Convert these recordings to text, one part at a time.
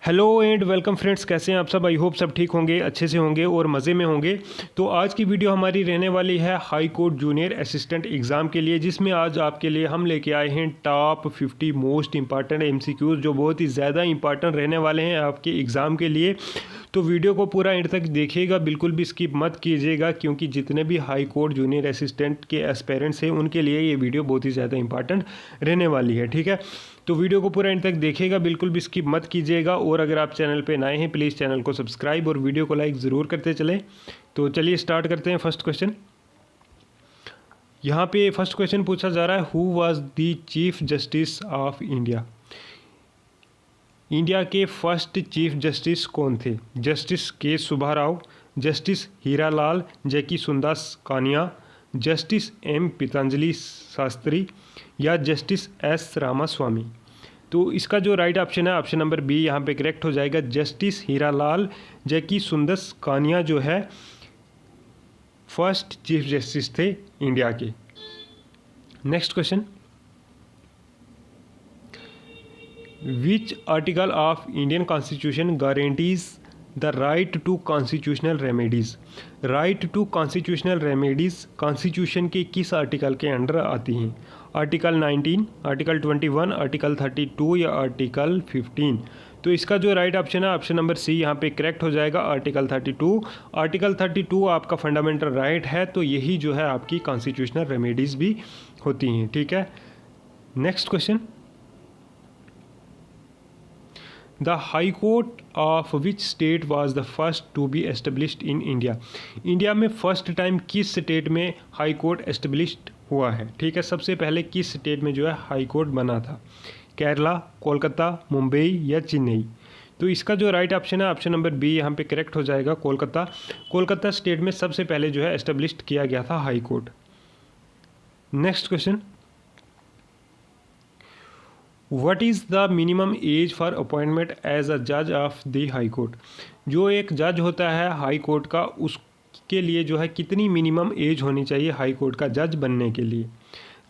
Hello and welcome friends, कैसे हैं आप सब। आई होप सब ठीक होंगे, अच्छे से होंगे और मज़े में होंगे। तो आज की वीडियो हमारी रहने वाली है high court junior assistant exam के लिए, जिसमें आज आपके लिए हम लेके आए हैं टॉप 50 मोस्ट इंपॉर्टेंट एमसीक्यूज़ जो बहुत ही ज़्यादा इंपॉर्टेंट रहने वाले हैं आपके एग्ज़ाम के लिए। तो वीडियो को पूरा एंड तक देखिएगा, बिल्कुल भी स्किप मत कीजिएगा, क्योंकि जितने भी हाई कोर्ट जूनियर असिस्टेंट के एस्पेरेंट्स हैं उनके लिए ये वीडियो बहुत ही ज़्यादा इंपॉर्टेंट रहने वाली है। ठीक है, तो वीडियो को पूरा एंड तक देखिएगा, बिल्कुल भी स्किप मत कीजिएगा। और अगर आप चैनल पे नए हैं प्लीज़ चैनल को सब्सक्राइब और वीडियो को लाइक ज़रूर करते चलें। तो चलिए स्टार्ट करते हैं। फर्स्ट क्वेश्चन, यहाँ पे फर्स्ट क्वेश्चन पूछा जा रहा है, who was the chief justice of India. India के फर्स्ट चीफ जस्टिस कौन थे। जस्टिस के सुब्बा राव, जस्टिस हीरालाल जैकी सुंदर कानिया, जस्टिस एम पतंजलि शास्त्री या जस्टिस एस रामास्वामी। तो इसका जो राइट ऑप्शन है ऑप्शन नंबर बी यहाँ पे करेक्ट हो जाएगा। जस्टिस हीरालाल जैकी सुंदर कानिया जो है फर्स्ट चीफ जस्टिस थे इंडिया के। Next question, which article of Indian constitution guarantees the right to constitutional remedies. Right to constitutional remedies constitution के किस आर्टिकल के अंडर आती हैं। आर्टिकल 19, आर्टिकल 21, आर्टिकल 32 या आर्टिकल 15। तो इसका जो राइट ऑप्शन है ऑप्शन नंबर सी यहाँ पे करेक्ट हो जाएगा, आर्टिकल 32। आर्टिकल 32 आपका फंडामेंटल राइट है, तो यही जो है आपकी कॉन्स्टिट्यूशनल रेमेडीज़ भी होती हैं। ठीक है, next question, the high court of which state was the first to be established in India. India में फर्स्ट टाइम किस स्टेट में हाई कोर्ट एस्टेब्लिश्ड हुआ है। ठीक है, सबसे पहले किस स्टेट में जो है हाई कोर्ट बना था। केरला, कोलकाता, मुंबई या चेन्नई। तो इसका जो राइट ऑप्शन है ऑप्शन नंबर बी यहाँ पे करेक्ट हो जाएगा, कोलकाता। कोलकाता स्टेट में सबसे पहले जो है एस्टेब्लिश्ड किया गया था high court. Next question, what is the minimum age for appointment as a जज ऑफ द हाई कोर्ट। जो एक जज होता है हाई कोर्ट का, उसके लिए जो है कितनी मिनिमम एज होनी चाहिए हाई कोर्ट का जज बनने के लिए।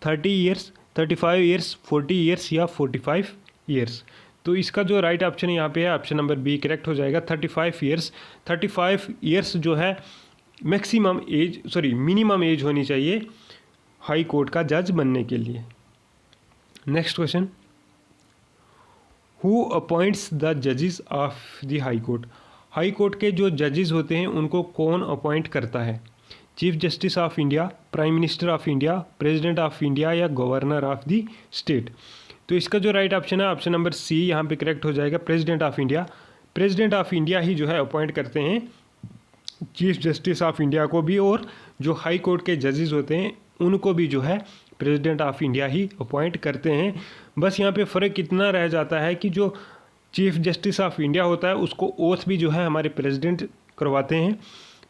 30 ईयर्स, 35 ईयर्स, 40 ईयर्स या 45 ईयर्स। तो इसका जो राइट ऑप्शन यहाँ पे है ऑप्शन नंबर बी करेक्ट हो जाएगा, 35 ईयर्स। 35 ईयर्स जो है मैक्सिमम एज मिनिमम एज होनी चाहिए हाई कोर्ट का जज बनने के लिए। Next question, who appoints the जजेस of the high court. High court के जो जजेस होते हैं उनको कौन अपॉइंट करता है। Chief justice of India, prime minister of India, president of India या गवर्नर ऑफ द स्टेट। तो इसका जो राइट ऑप्शन है ऑप्शन नंबर सी यहाँ पे करेक्ट हो जाएगा, president of India. President of India ही जो है अपॉइंट करते हैं चीफ जस्टिस ऑफ इंडिया को भी, और जो हाई कोर्ट के जजेस होते हैं उनको भी जो है प्रेसिडेंट ऑफ इंडिया ही अपॉइंट करते हैं। बस यहाँ पे फ़र्क कितना रह जाता है कि जो चीफ जस्टिस ऑफ इंडिया होता है उसको ओथ भी जो है हमारे प्रेसिडेंट करवाते हैं,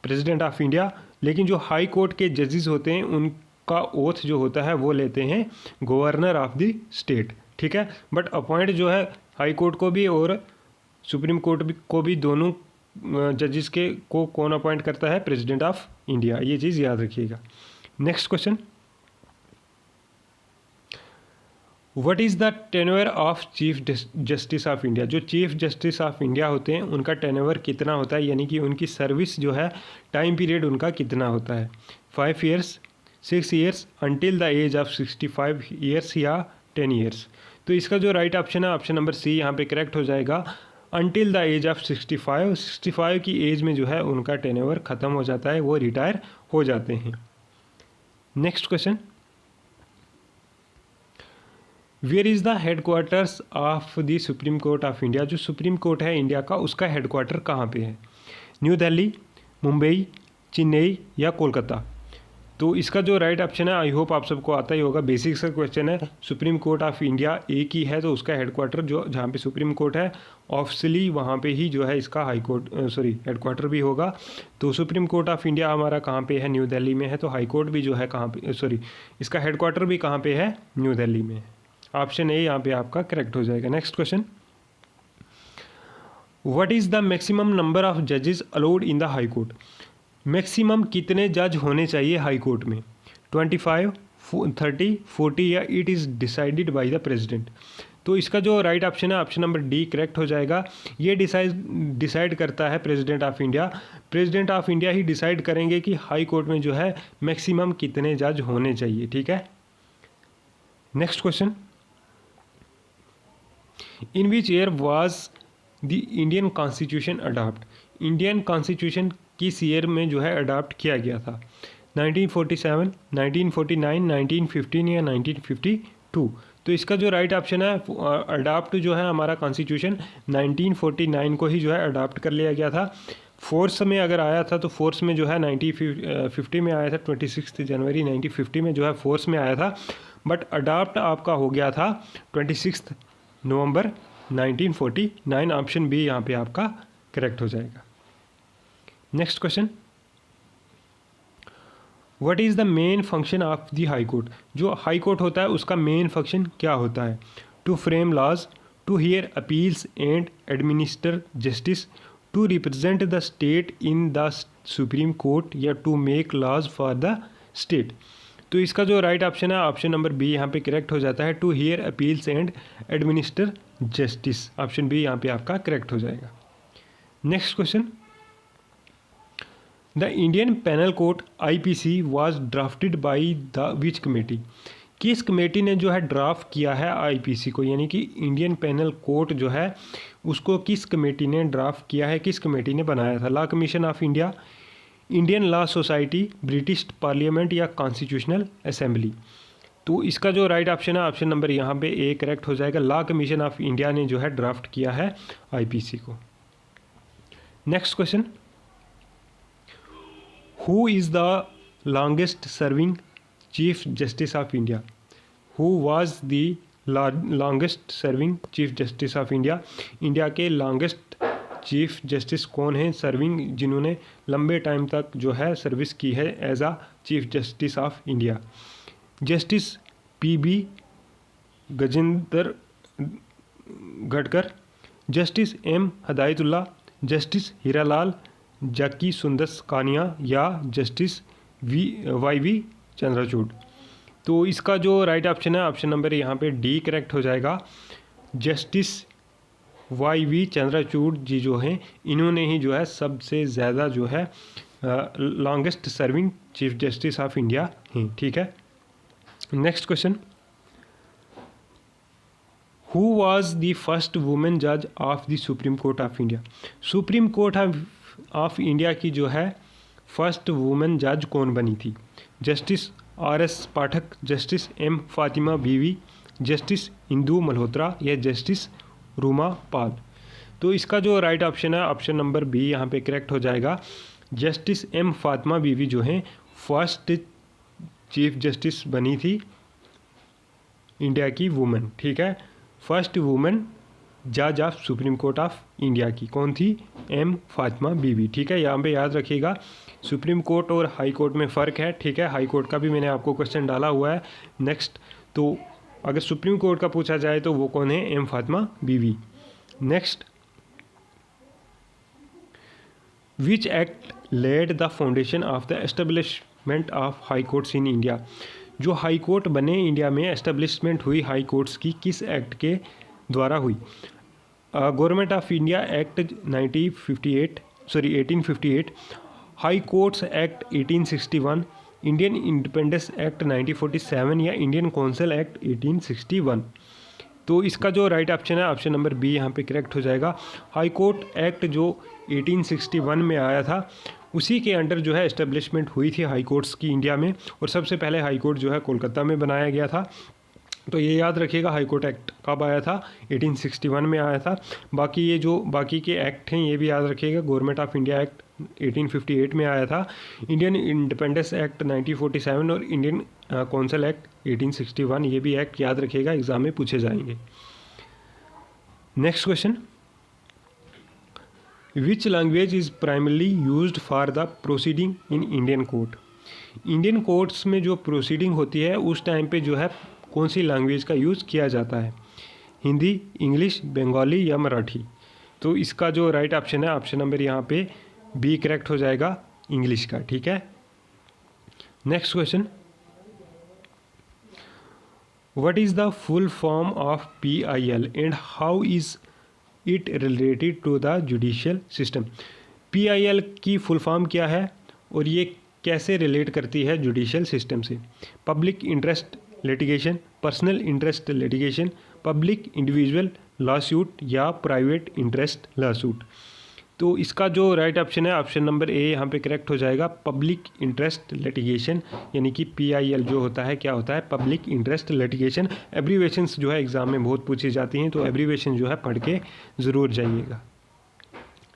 प्रेसिडेंट ऑफ इंडिया। लेकिन जो हाई कोर्ट के जजेस होते हैं उनका ओथ जो होता है वो लेते हैं गवर्नर ऑफ द स्टेट। ठीक है, बट अपॉइंट जो है हाई कोर्ट को भी और सुप्रीम कोर्ट को भी, दोनों जजेस के को कौन अपॉइंट करता है, प्रेसिडेंट ऑफ इंडिया। ये चीज़ याद रखिएगा। Next question, what is the tenure of chief justice of India. जो चीफ जस्टिस ऑफ इंडिया होते हैं उनका टेन्योर कितना होता है, यानी कि उनकी सर्विस जो है टाइम पीरियड उनका कितना होता है। 5 years, 6 years, until the age of 65 years या 10 ईयर्स। तो इसका जो राइट ऑप्शन है ऑप्शन नंबर सी यहाँ पे करेक्ट हो जाएगा, अंटिल द एज ऑफ 65। 65 की एज में जो है उनका टेन्योर ख़त्म हो जाता है, वो रिटायर हो जाते हैं। Next question, where is the headquarters of the supreme court of India. जो सुप्रीम कोर्ट है इंडिया का उसका हेडक्वार्टर कहाँ पे है। न्यू दिल्ली, मुंबई, चेन्नई या कोलकाता। तो इसका जो राइट ऑप्शन है, आई होप आप सबको आता ही होगा, बेसिक सा क्वेश्चन है। सुप्रीम कोर्ट ऑफ इंडिया एक ही है, तो उसका हेडक्वार्टर जो जहाँ पे सुप्रीम कोर्ट है ऑफिशियली वहाँ पे ही जो है इसका हाई कोर्ट हेडक्वार्टर भी होगा। तो सुप्रीम कोर्ट ऑफ इंडिया हमारा कहाँ पे है, न्यू दिल्ली में है। तो हाई कोर्ट भी जो है कहाँ पे इसका हेडक्वार्टर भी कहाँ पे है, न्यू दिल्ली में है। ऑप्शन ए यहाँ पे आपका करेक्ट हो जाएगा। Next question, what is the maximum number of जजेस allowed in the high court. Maximum कितने जज होने चाहिए हाई कोर्ट में। 25, 30, 40 या it is decided by the president. तो इसका जो राइट ऑप्शन है ऑप्शन नंबर डी करेक्ट हो जाएगा। ये डिसाइड करता है president of India. President of India he decide करेंगे कि हाई कोर्ट में जो है मैक्सिमम कितने जज होने चाहिए, ठीक है। Next question, in which year was the Indian constitution adopt. Indian constitution किस ईयर में जो है अडॉप्ट किया गया था? 1947, 1949, 1915 या 1952। तो इसका जो राइट ऑप्शन है अडॉप्ट जो है हमारा कॉन्स्टिट्यूशन 1949 को ही जो है अडॉप्ट कर लिया गया था। फोर्स में अगर आया था तो फोर्स में जो है 1950 में आया था, 26 जनवरी 1950 में जो है फोर्स में आया था। बट अडॉप्ट आपका हो गया था 26 नवंबर 1949। ऑप्शन बी यहाँ पे आपका करेक्ट हो जाएगा। Next question, what is the main function of the high court. जो हाई कोर्ट होता है उसका मेन फंक्शन क्या होता है? To frame laws, to hear appeals and administer justice, to represent the state in the supreme court, या to make laws for the state. तो इसका जो राइट ऑप्शन है ऑप्शन नंबर बी यहाँ पे करेक्ट हो जाता है, to hear appeals and administer justice. Option B यहाँ पे आपका करेक्ट हो जाएगा। Next question, the Indian penal code IPC was drafted by the which committee. किस कमेटी ने जो है ड्राफ्ट किया है IPC को, यानी कि इंडियन पेनल कोड जो है उसको किस कमेटी ने ड्राफ्ट किया है, किस कमेटी ने बनाया था? Law commission of India, Indian law society, British parliament या कॉन्स्टिट्यूशनल असेंबली। तो इसका जो राइट ऑप्शन है ऑप्शन नंबर यहाँ पे ए करेक्ट हो जाएगा। लॉ कमीशन ऑफ इंडिया ने जो है ड्राफ्ट किया है IPC को। Next question, Who is the longest serving Chief Justice of India? Who was the longest serving Chief Justice of India? India के लॉन्गेस्ट चीफ जस्टिस कौन है सर्विंग, जिन्होंने लंबे टाइम तक जो है सर्विस की है as a chief justice of India? Justice PB Gajendragadkar, justice M Hidayatullah, justice Hiralal Jekisundas Kania, या जस्टिस YV चंद्रचूड़। तो इसका जो राइट ऑप्शन है ऑप्शन नंबर यहाँ पे डी करेक्ट हो जाएगा। जस्टिस YV चंद्रचूड़ जी जो हैं इन्होंने ही जो है सबसे ज़्यादा जो है longest serving chief justice of India हैं, ठीक है। Next question, who was the first women जज of the supreme court of India. Supreme court of India की जो है फर्स्ट वुमेन जज कौन बनी थी? Justice RS Pathak, justice M Fathima Beevi, justice Indu Malhotra, या जस्टिस रूमा पाल। तो इसका जो राइट ऑप्शन है ऑप्शन नंबर बी यहाँ पे करेक्ट हो जाएगा। जस्टिस M फातिमा बीवी जो हैं फर्स्ट चीफ जस्टिस बनी थी इंडिया की वुमेन, ठीक है। फर्स्ट वुमेन जज of supreme court of India की कौन थी? M फातिमा बीवी, ठीक है। यहाँ पे याद रखिएगा सुप्रीम कोर्ट और हाई कोर्ट में फ़र्क है, ठीक है। हाई कोर्ट का भी मैंने आपको क्वेश्चन डाला हुआ है। नेक्स्ट, तो अगर सुप्रीम कोर्ट का पूछा जाए तो वो कौन है? M Fathima Beevi. Next, which act led the foundation of the establishment of high courts in India. जो हाई कोर्ट बने इंडिया में, एस्टेब्लिशमेंट हुई हाई कोर्ट्स की किस एक्ट के द्वारा हुई? Government of India act 1858, high courts act 1861, Indian independence act 1947, या इंडियन काउंसिल एक्ट 1861। तो इसका जो राइट ऑप्शन है ऑप्शन नंबर बी यहाँ पे करेक्ट हो जाएगा। हाई कोर्ट एक्ट जो 1861 में आया था उसी के अंडर जो है एस्टेब्लिशमेंट हुई थी हाई कोर्ट्स की इंडिया में, और सबसे पहले हाई कोर्ट जो है कोलकाता में बनाया गया था। तो ये याद रखिएगा हाई कोर्ट एक्ट कब आया था? 1861 में आया था। बाकी ये जो बाकी के एक्ट हैं ये भी याद रखिएगा। गवर्नमेंट ऑफ इंडिया एक्ट 1858 में आया था, इंडियन इंडिपेंडेंस एक्ट 1947 और इंडियन काउंसिल एक्ट 1861, ये भी एक्ट याद रखिएगा, एग्जाम में पूछे जाएंगे। Next question, which language is primarily used for the proceeding in Indian court. Indian courts में जो प्रोसीडिंग होती है उस टाइम पे जो है कौन सी लैंग्वेज का यूज़ किया जाता है? हिंदी, इंग्लिश, बंगाली या मराठी। तो इसका जो राइट ऑप्शन है ऑप्शन नंबर यहाँ पे बी करेक्ट हो जाएगा, इंग्लिश का, ठीक है। Next question, what is the full form of PIL and how is it related to the judicial system? PIL की फुल फॉर्म क्या है और ये कैसे रिलेट करती है जुडिशियल सिस्टम से? Public interest litigation, personal interest litigation, public individual lawsuit या प्राइवेट इंटरेस्ट लॉसूट? तो इसका जो राइट ऑप्शन है ऑप्शन नंबर ए यहाँ पे करेक्ट हो जाएगा, पब्लिक इंटरेस्ट लिटिगेशन, यानी कि PIL जो होता है क्या होता है? Public interest litigation. एब्रीवेशंस जो है एग्जाम में बहुत पूछी जाती हैं, तो एब्रीवेशन जो है पढ़ के ज़रूर जाइएगा।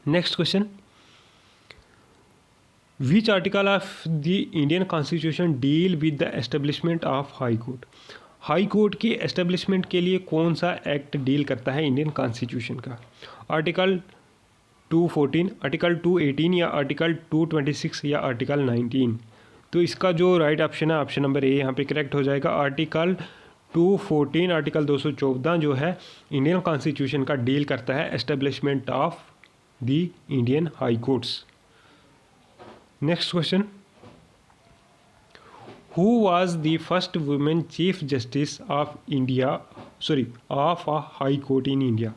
Next question, which article of the Indian constitution deal with the establishment of high court? High court की एस्टेब्लिशमेंट के लिए कौन सा एक्ट डील करता है इंडियन कॉन्स्टिट्यूशन का? आर्टिकल 214, आर्टिकल 218 या आर्टिकल 226 या आर्टिकल 19? तो इसका जो राइट ऑप्शन है ऑप्शन नंबर ए यहाँ पे करेक्ट हो जाएगा, आर्टिकल 214। आर्टिकल 214 जो है इंडियन कॉन्स्टिट्यूशन का डील करता है establishment of the Indian high courts. Next question, who was the first women chief justice of India of a high court in India?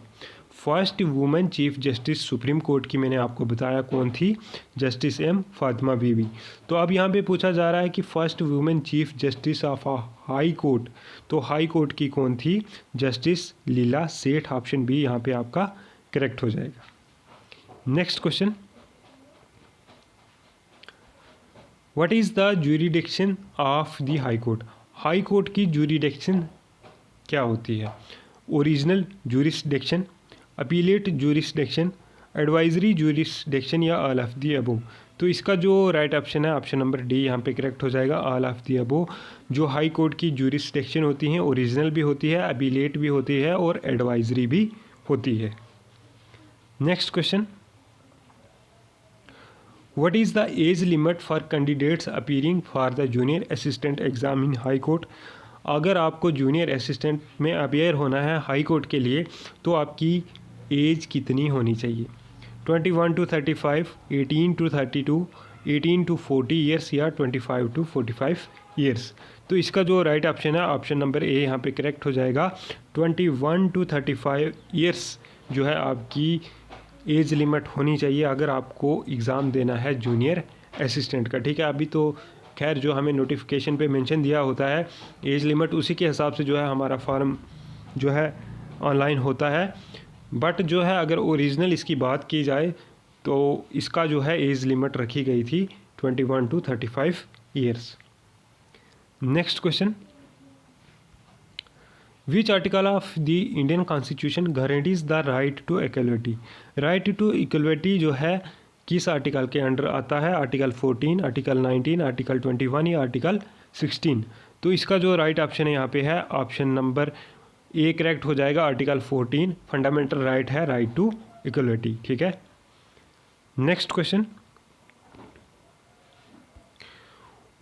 First women chief justice supreme court की मैंने आपको बताया कौन थी, justice M Fatima बीबी। तो अब यहाँ पे पूछा जा रहा है कि first women chief justice of a high court, तो हाई कोर्ट की कौन थी? जस्टिस लीला सेठ। ऑप्शन बी यहाँ पे आपका करेक्ट हो जाएगा। Next question, what is the jurisdiction of the high court? High court की ज्यूरिडिक्शन क्या होती है? Original jurisdiction, appellate jurisdiction, advisory jurisdiction या ऑल ऑफ द अबव? तो इसका जो राइट ऑप्शन है ऑप्शन नंबर डी यहाँ पे करेक्ट हो जाएगा, ऑल ऑफ द अबव। जो हाई कोर्ट की ज्यूरिसडिक्शन होती हैं ओरिजिनल भी होती है, अपीलेट भी होती है और एडवाइजरी भी होती है। Next question, what is the age limit for candidates appearing for the junior assistant exam in high court? अगर आपको जूनियर असिस्टेंट में अपीयर होना है हाई कोर्ट के लिए तो आपकी एज कितनी होनी चाहिए? 21 to 35, 18 to 32, 18 to 40 ईयर्स या 25 to 45 ईयर्स? तो इसका जो राइट ऑप्शन है ऑप्शन नंबर ए यहाँ पे करेक्ट हो जाएगा, 21 to 35 ईयर्स जो है आपकी एज लिमिट होनी चाहिए अगर आपको एग्ज़ाम देना है जूनियर असिस्टेंट का। ठीक है, अभी तो खैर जो हमें नोटिफिकेशन पे मेंशन दिया होता है एज लिमिट, उसी के हिसाब से जो है हमारा फॉर्म जो है ऑनलाइन होता है। बट जो है अगर ओरिजिनल इसकी बात की जाए तो इसका जो है एज लिमिट रखी गई थी 21 to 35 years. Next question, which article of the Indian constitution guarantees the right to equality? Right to equality जो है किस आर्टिकल के अंडर आता है? आर्टिकल 14, आर्टिकल 19, आर्टिकल 21 या आर्टिकल 16? तो इसका जो राइट ऑप्शन है यहाँ पे है ऑप्शन नंबर ए करेक्ट हो जाएगा, आर्टिकल 14 फंडामेंटल राइट है, राइट टू इक्वलिटी। ठीक है, next question,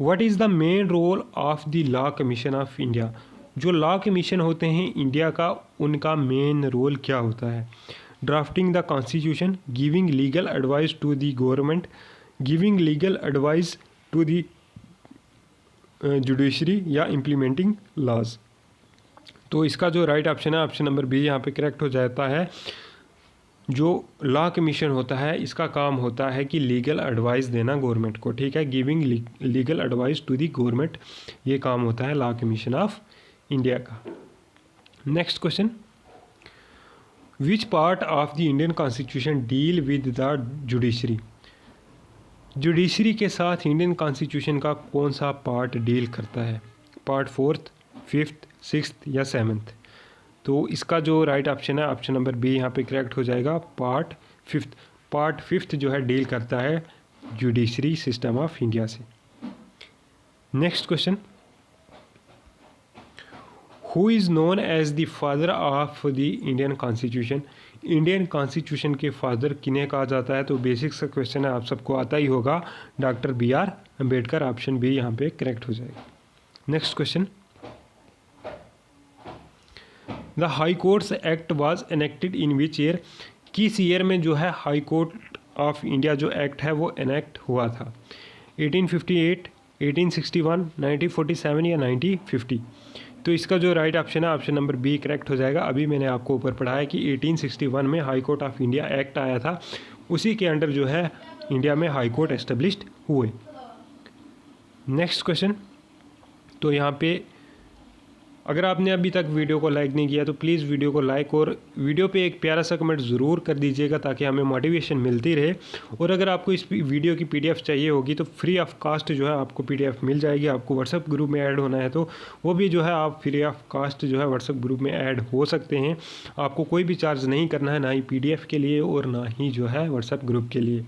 what is the main role of the law commission of India? जो लॉ कमीशन होते हैं इंडिया का उनका मेन रोल क्या होता है? Drafting the constitution, giving legal advice to the government, giving legal advice to the judiciary या implementing laws? तो इसका जो राइट ऑप्शन है ऑप्शन नंबर बी यहाँ पे करेक्ट हो जाता है। जो लॉ कमीशन होता है इसका काम होता है कि लीगल एडवाइस देना गवर्नमेंट को। ठीक है, giving legal advice to the government, ये काम होता है लॉ कमीशन ऑफ इंडिया का। Next question, which part of the Indian constitution deal with the judiciary? Judiciary के साथ इंडियन कॉन्स्टिट्यूशन का कौन सा पार्ट डील करता है? पार्ट 4th, 5th, 6th या 7th? तो इसका जो राइट ऑप्शन है ऑप्शन नंबर बी यहाँ पे करेक्ट हो जाएगा, पार्ट 5th। पार्ट 5th जो है डील करता है जुडिशरी सिस्टम ऑफ इंडिया से। Next question, who is known as the father of the Indian constitution? Indian constitution के फादर किन्हें कहा जाता है? तो बेसिक सा क्वेश्चन है, आप सबको आता ही होगा, doctor BR Ambedkar. Option B यहाँ पे करेक्ट हो जाएगा। Next question, the high courts act was enacted in which year? किस ईयर में जो है हाई कोर्ट ऑफ इंडिया जो एक्ट है वो एनेक्ट हुआ था? 1858, 1861, 1947 या 1950? तो इसका जो राइट ऑप्शन है ऑप्शन नंबर बी करेक्ट हो जाएगा। अभी मैंने आपको ऊपर पढ़ाया कि 1861 में high court of India act आया था, उसी के अंडर जो है इंडिया में हाई कोर्ट एस्टेब्लिश्ड हुए। नेक्स्ट क्वेश्चन, तो यहाँ पे अगर आपने अभी तक वीडियो को लाइक नहीं किया तो प्लीज़ वीडियो को लाइक और वीडियो पे एक प्यारा सा कमेंट ज़रूर कर दीजिएगा ताकि हमें मोटिवेशन मिलती रहे। और अगर आपको इस वीडियो की पीडीएफ चाहिए होगी तो फ्री ऑफ कास्ट जो है आपको पीडीएफ मिल जाएगी। आपको व्हाट्सएप ग्रुप में ऐड होना है तो वो भी जो है आप फ्री ऑफ कास्ट जो है व्हाट्सएप ग्रुप में ऐड हो सकते हैं। आपको कोई भी चार्ज नहीं करना है, ना ही पीडीएफ के लिए और ना ही जो है व्हाट्सएप ग्रुप के लिए।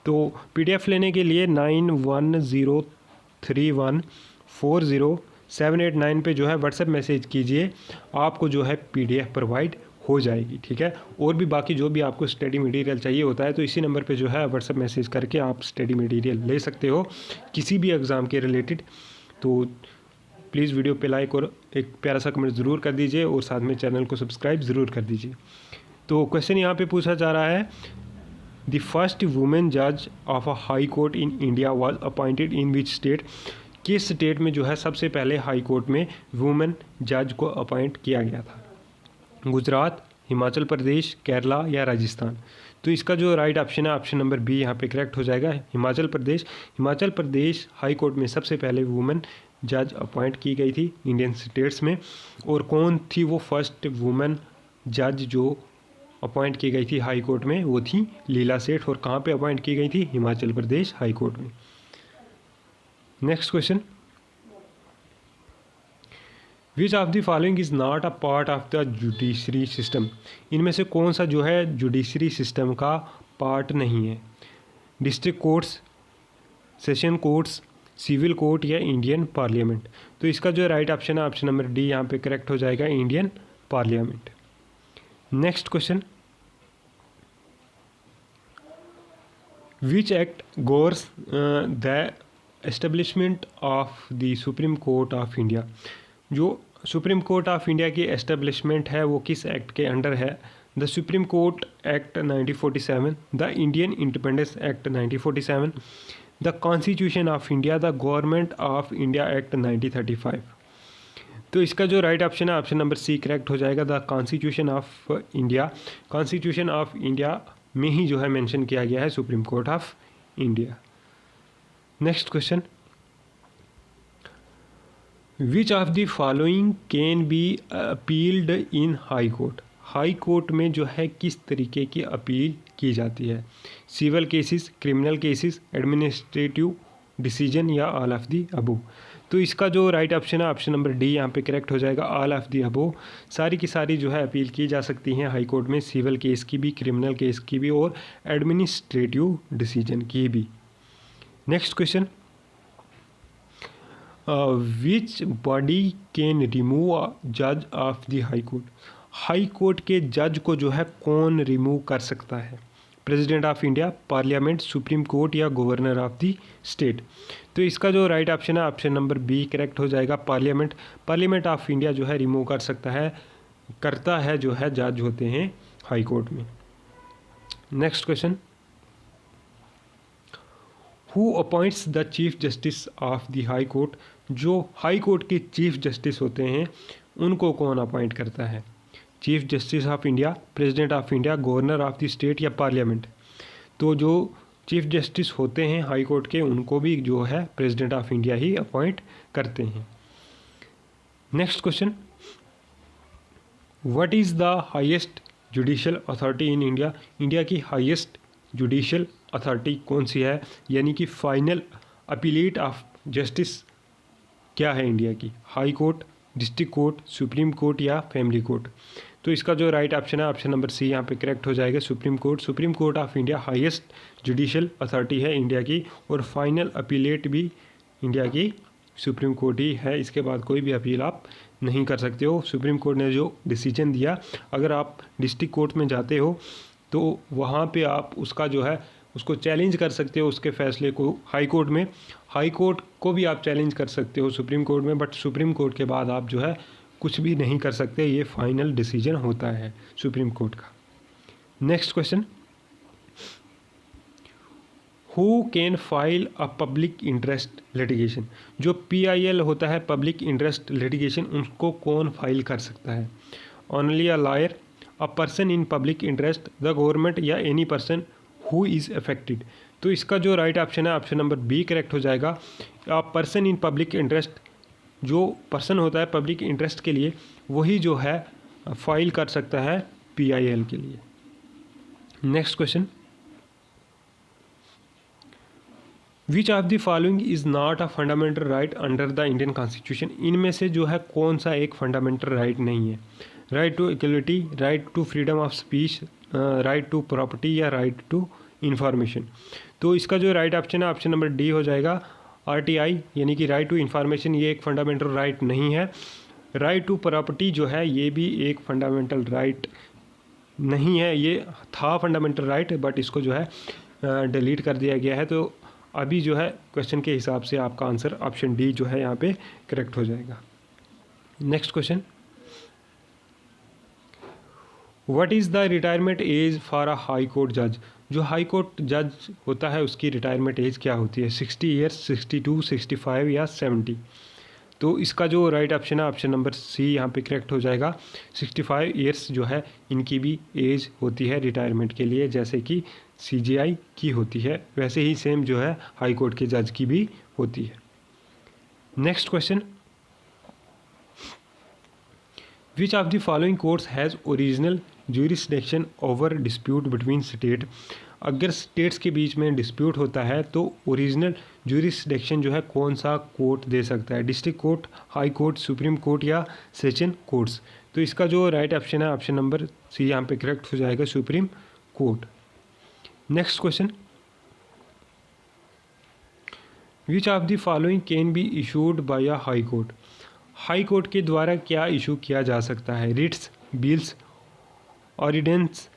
तो पीडीएफ लेने के लिए 9103140789 पे जो है व्हाट्सएप मैसेज कीजिए, आपको जो है पीडीएफ प्रोवाइड हो जाएगी। ठीक है, और भी बाकी जो भी आपको स्टडी मटेरियल चाहिए होता है तो इसी नंबर पे जो है व्हाट्सएप मैसेज करके आप स्टडी मटेरियल ले सकते हो किसी भी एग्ज़ाम के रिलेटेड। तो प्लीज़ वीडियो पे लाइक और एक प्यारा सा कमेंट ज़रूर कर दीजिए और साथ में चैनल को सब्सक्राइब ज़रूर कर दीजिए। तो क्वेश्चन यहाँ पे पूछा जा रहा है, द फर्स्ट वुमेन जज of a high court in India was appointed in which state. किस स्टेट में जो है सबसे पहले हाई कोर्ट में वुमेन जज को अपॉइंट किया गया था? गुजरात, हिमाचल प्रदेश, केरला या राजस्थान। तो इसका जो राइट ऑप्शन है ऑप्शन नंबर बी यहाँ पे करेक्ट हो जाएगा, हिमाचल प्रदेश। हिमाचल प्रदेश हाई कोर्ट में सबसे पहले वुमेन जज अपॉइंट की गई थी इंडियन स्टेट्स में। और कौन थी वो फर्स्ट वुमेन जज जो अपॉइंट की गई थी हाई कोर्ट में? वो थी लीला सेठ। और कहाँ पे अपॉइंट की गई थी? हिमाचल प्रदेश हाई कोर्ट में। Next question, which of the following is not a part of the judiciary system. इनमें से कौन सा जो है जुडिशरी सिस्टम का पार्ट नहीं है? District courts, session courts, civil court या इंडियन पार्लियामेंट। तो इसका जो राइट ऑप्शन है ऑप्शन नंबर डी यहाँ पे करेक्ट हो जाएगा, Indian parliament. Next question, which act governs the establishment of the supreme court of India. जो सुप्रीम कोर्ट ऑफ इंडिया की एस्टेब्लिशमेंट है वो किस एक्ट के अंडर है? The supreme court act 1947, the Indian independence act 1947, the constitution of India, the government of India act 1935। तो इसका जो राइट ऑप्शन है ऑप्शन नंबर सी करेक्ट हो जाएगा, the constitution of India. Constitution of India में ही जो है मेंशन किया गया है supreme court of India. Next question, which of the following can be appealed in high court. High court में जो है किस तरीके की अपील की जाती है? Civil cases, criminal cases, administrative decision या ऑल ऑफ द अबव। तो इसका जो राइट ऑप्शन है ऑप्शन नंबर डी यहाँ पे करेक्ट हो जाएगा, ऑल ऑफ द अबव। सारी की सारी जो है अपील की जा सकती हैं हाई कोर्ट में, सिविल केस की भी, क्रिमिनल केस की भी और एडमिनिस्ट्रेटिव डिसीजन की भी। Next question, which body can remove a जज of the high court. High court के जज को जो है कौन रिमूव कर सकता है? President of India, parliament, supreme court या गवर्नर ऑफ द स्टेट। तो इसका जो राइट ऑप्शन है ऑप्शन नंबर बी करेक्ट हो जाएगा, पार्लियामेंट। पार्लियामेंट ऑफ इंडिया जो है रिमूव कर सकता है, करता है जो है जज होते हैं हाई कोर्ट में। Next question, who appoints the chief justice of the high court. जो हाई कोर्ट के चीफ जस्टिस होते हैं उनको कौन अपॉइंट करता है? Chief justice of India, president of India, governor of the state या पार्लियामेंट। तो जो चीफ जस्टिस होते हैं हाई कोर्ट के उनको भी जो है प्रेसिडेंट ऑफ इंडिया ही अपॉइंट करते हैं। Next question, what is the highest judicial authority in India. India की हाईएस्ट जुडिशियल अथॉरिटी कौन सी है, यानी कि फाइनल अपीलेट ऑफ जस्टिस क्या है इंडिया की? High court, district court, supreme court या फैमिली कोर्ट। तो इसका जो राइट ऑप्शन है ऑप्शन नंबर सी यहाँ पे करेक्ट हो जाएगा, supreme court. Supreme court of India highest judicial authority है इंडिया की और फाइनल अपीलेट भी इंडिया की सुप्रीम कोर्ट ही है। इसके बाद कोई भी अपील आप नहीं कर सकते हो। सुप्रीम कोर्ट ने जो डिसीजन दिया, अगर आप डिस्ट्रिक्ट कोर्ट में जाते हो तो वहाँ पे आप उसका जो है उसको चैलेंज कर सकते हो, उसके फैसले को हाई कोर्ट में। हाई कोर्ट को भी आप चैलेंज कर सकते हो सुप्रीम कोर्ट में, बट सुप्रीम कोर्ट के बाद आप जो है कुछ भी नहीं कर सकते, ये फाइनल डिसीजन होता है सुप्रीम कोर्ट का। Next question, who can file a public interest litigation, जो PIL होता है पब्लिक इंटरेस्ट लिटिगेशन, उसको कौन फाइल कर सकता है? Only a lawyer, a person in public interest, the government या any person who is affected. तो इसका जो राइट ऑप्शन है ऑप्शन नंबर बी करेक्ट हो जाएगा। A person in public interest, जो पर्सन होता है पब्लिक इंटरेस्ट के लिए, वही जो है फाइल कर सकता है PIL के लिए। Next question, which of the following is not a fundamental right under the Indian constitution, इनमें से जो है कौन सा एक फंडामेंटल राइट नहीं है? Right to equality, right to freedom of speech, right to property या राइट टू इंफॉर्मेशन। तो इसका जो राइट ऑप्शन है ऑप्शन नंबर डी हो जाएगा। RTI यानी कि राइट टू इंफॉर्मेशन, ये एक फंडामेंटल राइट नहीं है। राइट टू प्रॉपर्टी जो है ये भी एक फंडामेंटल राइट नहीं है, ये था फंडामेंटल राइट बट इसको जो है डिलीट कर दिया गया है। तो अभी जो है क्वेश्चन के हिसाब से आपका आंसर ऑप्शन डी जो है यहाँ पे करेक्ट हो जाएगा। Next question, what is the retirement age for a high court जज, जो हाई कोर्ट जज होता है उसकी रिटायरमेंट एज क्या होती है? 60 ईयर्स, 62, 65 या 70। तो इसका जो राइट ऑप्शन है ऑप्शन नंबर सी यहाँ पे करेक्ट हो जाएगा। 65 ईयर्स जो है इनकी भी एज होती है रिटायरमेंट के लिए, जैसे कि CJI की होती है वैसे ही सेम जो है हाई कोर्ट के जज की भी होती है। Next question, which of the following courts has original jurisdiction over dispute between state, अगर स्टेट्स के बीच में डिस्प्यूट होता है तो ओरिजिनल ज्यूरिसडिक्शन जो है कौन सा कोर्ट दे सकता है? District court, high court, supreme court या सेशन कोर्ट्स। तो इसका जो राइट ऑप्शन है ऑप्शन नंबर सी यहाँ पे करेक्ट हो जाएगा, supreme court. Next question, which of the following can be issued by a high court, high court के द्वारा क्या इशू किया जा सकता है? रिट्स, बिल्स, ऑर्डिनेंस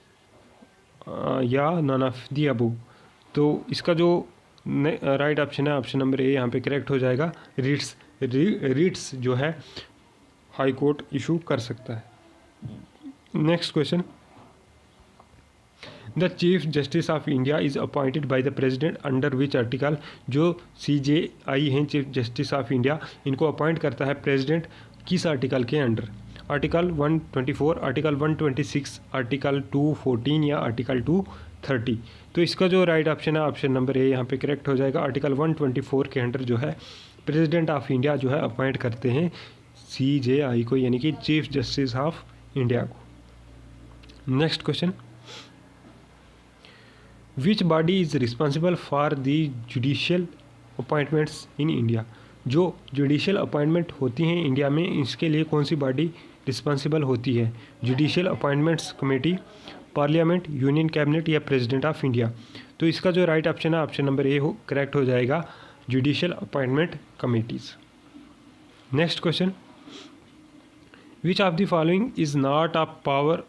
या नन ऑफ द अबव। तो इसका जो राइट ऑप्शन है ऑप्शन नंबर ए यहाँ पे करेक्ट हो जाएगा, रिट्स। रिट्स जो है हाई कोर्ट इशू कर सकता है। Next question, the chief justice of India is appointed by the president under which article, जो CJI हैं चीफ जस्टिस ऑफ इंडिया, इनको अपॉइंट करता है प्रेसिडेंट किस आर्टिकल के अंडर? आर्टिकल 124, आर्टिकल 126, आर्टिकल 214 या आर्टिकल 230। तो इसका जो राइट ऑप्शन है ऑप्शन नंबर ए यहाँ पे करेक्ट हो जाएगा। आर्टिकल 124 के अंडर जो है प्रेसिडेंट ऑफ इंडिया जो है अपॉइंट करते हैं CJI को, यानी कि चीफ जस्टिस ऑफ इंडिया को। Next question, which body is responsible for the judicial appointments in India, जो जुडिशियल अपॉइंटमेंट होती हैं इंडिया में इसके लिए कौन सी बॉडी रिस्पॉन्सिबल होती है? Judicial appointments committee, parliament, union cabinet या प्रेसिडेंट ऑफ इंडिया। तो इसका जो राइट ऑप्शन है ऑप्शन नंबर ए करेक्ट हो जाएगा, judicial appointment committees. Next question, which of the following is not a power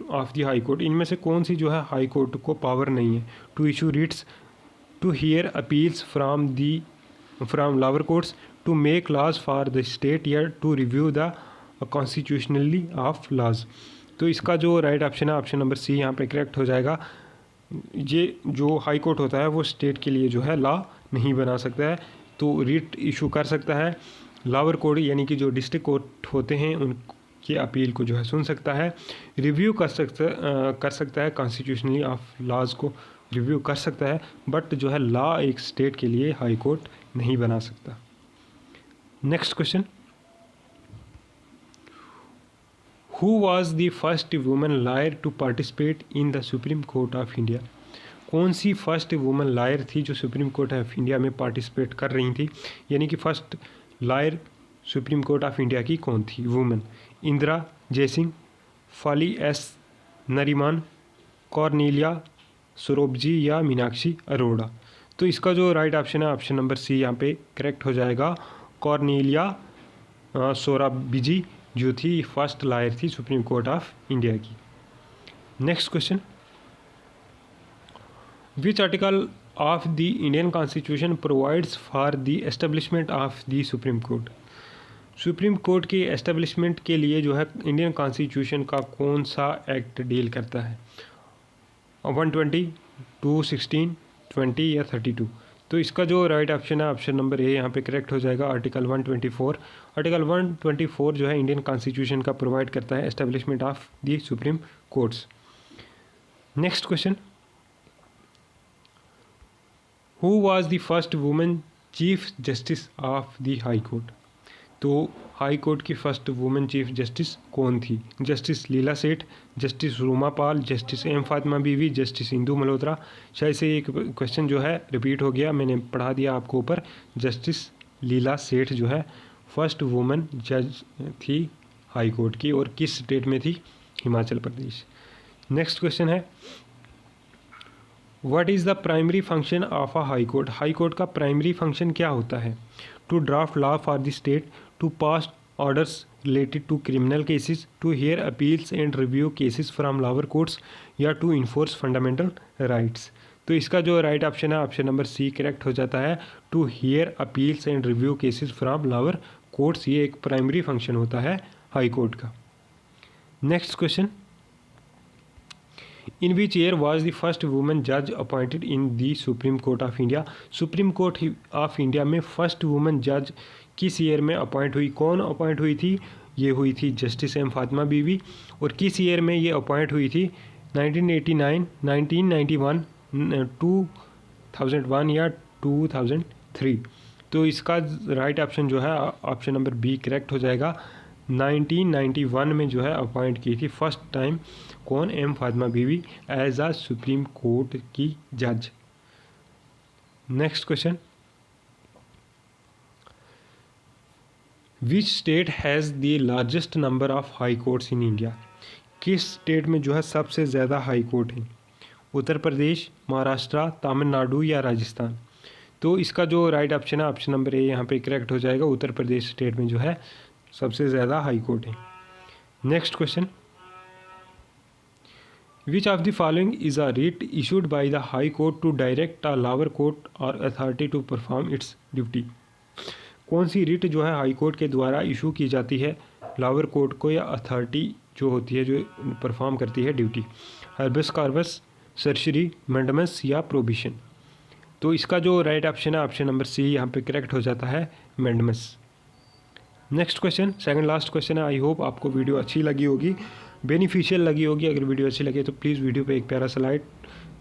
of the high court, इनमें से कौन सी जो है हाई कोर्ट को पावर नहीं है? To issue writs, to hear appeals from lower courts, to make laws for the state या to review the constitutionally of laws. तो इसका जो राइट ऑप्शन है ऑप्शन नंबर सी यहाँ पे करेक्ट हो जाएगा। ये जो हाई कोर्ट होता है वो स्टेट के लिए जो है लॉ नहीं बना सकता है, तो रिट इशू कर सकता है। लोअर कोर्ट यानी कि जो डिस्ट्रिक्ट कोर्ट होते हैं उनकी अपील को जो है सुन सकता है, रिव्यू कर सकता है कॉन्स्टिट्यूशनली ऑफ लॉज को रिव्यू कर सकता है, बट जो है लॉ एक स्टेट के लिए हाई कोर्ट नहीं बना सकता। Next question, who was the first women lawyer to participate in the supreme court of India, कौन सी फर्स्ट वुमेन लॉयर थी जो सुप्रीम कोर्ट ऑफ इंडिया में पार्टिसिपेट कर रही थी? यानी कि first lawyer supreme court of India की कौन थी women? Indira Jaising, Fali S Nariman, Cornelia Sorabji या मीनाक्षी अरोड़ा। तो इसका जो राइट ऑप्शन है ऑप्शन नंबर सी यहाँ पे करेक्ट हो जाएगा, कॉर्नेलिया सोराबजी जो थी फर्स्ट लॉयर थी सुप्रीम कोर्ट ऑफ इंडिया की। Next question, which article of the Indian constitution provides for the establishment of the supreme court, supreme court के एस्टेब्लिशमेंट के लिए जो है इंडियन कॉन्स्टिट्यूशन का कौन सा एक्ट डील करता है? 120, 216, 20 या 32। तो इसका जो राइट ऑप्शन है ऑप्शन नंबर ए यहाँ पे करेक्ट हो जाएगा, आर्टिकल 124। आर्टिकल 124 जो है इंडियन कॉन्स्टिट्यूशन का प्रोवाइड करता है establishment of the supreme courts. Next question, who was the first women chief justice of the high court? तो हाई कोर्ट की फर्स्ट वुमेन चीफ जस्टिस कौन थी? जस्टिस लीला सेठ, जस्टिस रूमा पाल, justice M Fatima Beevi, justice Indu Malhotra. शायद से एक क्वेश्चन जो है रिपीट हो गया, मैंने पढ़ा दिया आपको ऊपर। जस्टिस लीला सेठ जो है फर्स्ट वुमेन जज थी हाई कोर्ट की, और किस स्टेट में थी? हिमाचल प्रदेश। नेक्स्ट क्वेश्चन है, what is the primary function of a high court? High court का प्राइमरी फंक्शन क्या होता है? To draft law for the state, to pass orders related to criminal cases, to hear appeals and review cases from lower courts, या to enforce fundamental rights. तो इसका जो right option है option number C correct हो जाता है, to hear appeals and review cases from lower courts. ये एक प्राइमरी फंक्शन होता है हाई कोर्ट का। Next question, in which year was the first women जज appointed in the supreme court of India? Supreme court of India में first women जज किस year में अपॉइंट हुई? कौन अपॉइंट हुई थी? ये हुई थी जस्टिस एम फातिमा बीवी। और किस ईयर में ये अपॉइंट हुई थी? 1989, 1991, 2001 या 2003। तो इसका राइट ऑप्शन जो है ऑप्शन नंबर बी करेक्ट हो जाएगा। 1991 में जो है अपॉइंट की थी फर्स्ट टाइम कौन? एम फातिमा बीवी एज आ सुप्रीम कोर्ट की जज। Next question, which state has the largest number of high courts in India? किस स्टेट में जो है सबसे ज़्यादा हाई कोर्ट है? उत्तर प्रदेश, महाराष्ट्र, तमिलनाडु या राजस्थान? तो इसका जो राइट ऑप्शन है ऑप्शन नंबर ए यहाँ पे करेक्ट हो जाएगा। उत्तर प्रदेश स्टेट में जो है सबसे ज़्यादा हाई कोर्ट है। Next question, which of the following is a writ issued by the high court to direct a lower court और authority to perform its duty? कौन सी रिट जो है हाई कोर्ट के द्वारा इशू की जाती है लोअर कोर्ट को या अथॉरिटी जो होती है जो परफॉर्म करती है duty? Habeas corpus, certiorari, mandamus या प्रोहिबिशन? तो इसका जो राइट ऑप्शन है ऑप्शन नंबर सी यहाँ पे करेक्ट हो जाता है, mandamus. Next question, second last question है। आई होप आपको वीडियो अच्छी लगी होगी, बेनिफिशियल लगी होगी। अगर वीडियो अच्छी लगे तो प्लीज़ वीडियो पे एक प्यारा सा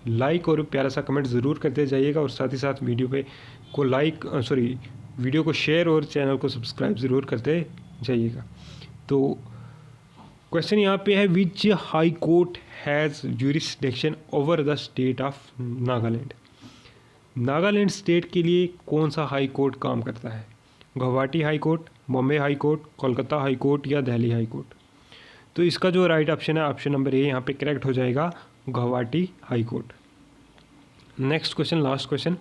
लाइक और प्यारा सा कमेंट ज़रूर करते जाइएगा, और साथ ही साथ वीडियो पे को वीडियो को शेयर और चैनल को सब्सक्राइब ज़रूर करते जाइएगा। तो क्वेश्चन यहाँ पे है, which high court has jurisdiction over the state of Nagaland? Nagaland state के लिए कौन सा हाई कोर्ट काम करता है? Guwahati high court, Bombay high court, Kolkata high court या दिल्ली हाई कोर्ट? तो इसका जो राइट ऑप्शन है ऑप्शन नंबर ए यहाँ पे करेक्ट हो जाएगा, Guwahati high court. Next question, last question,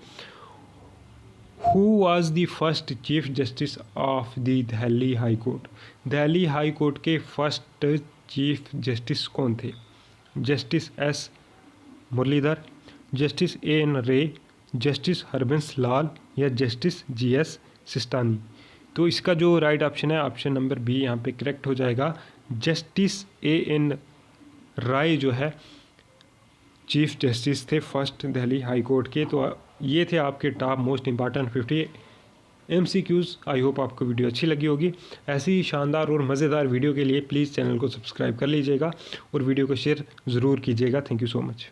who was the first chief justice of the Delhi high court? Delhi high court के फर्स्ट चीफ जस्टिस कौन थे? Justice S Muralidhar, justice A N Ray, justice Harbans Lal या justice G S Sistani? तो इसका जो right option है option number B यहाँ पे करेक्ट हो जाएगा, जस्टिस ए एन राय जो है चीफ जस्टिस थे फर्स्ट दिल्ली हाई कोर्ट के। तो ये थे आपके top most important 50 MCQs। I hope आपको वीडियो अच्छी लगी होगी। ऐसी ही शानदार और मज़ेदार वीडियो के लिए प्लीज़ चैनल को सब्सक्राइब कर लीजिएगा और वीडियो को शेयर ज़रूर कीजिएगा। Thank you so much.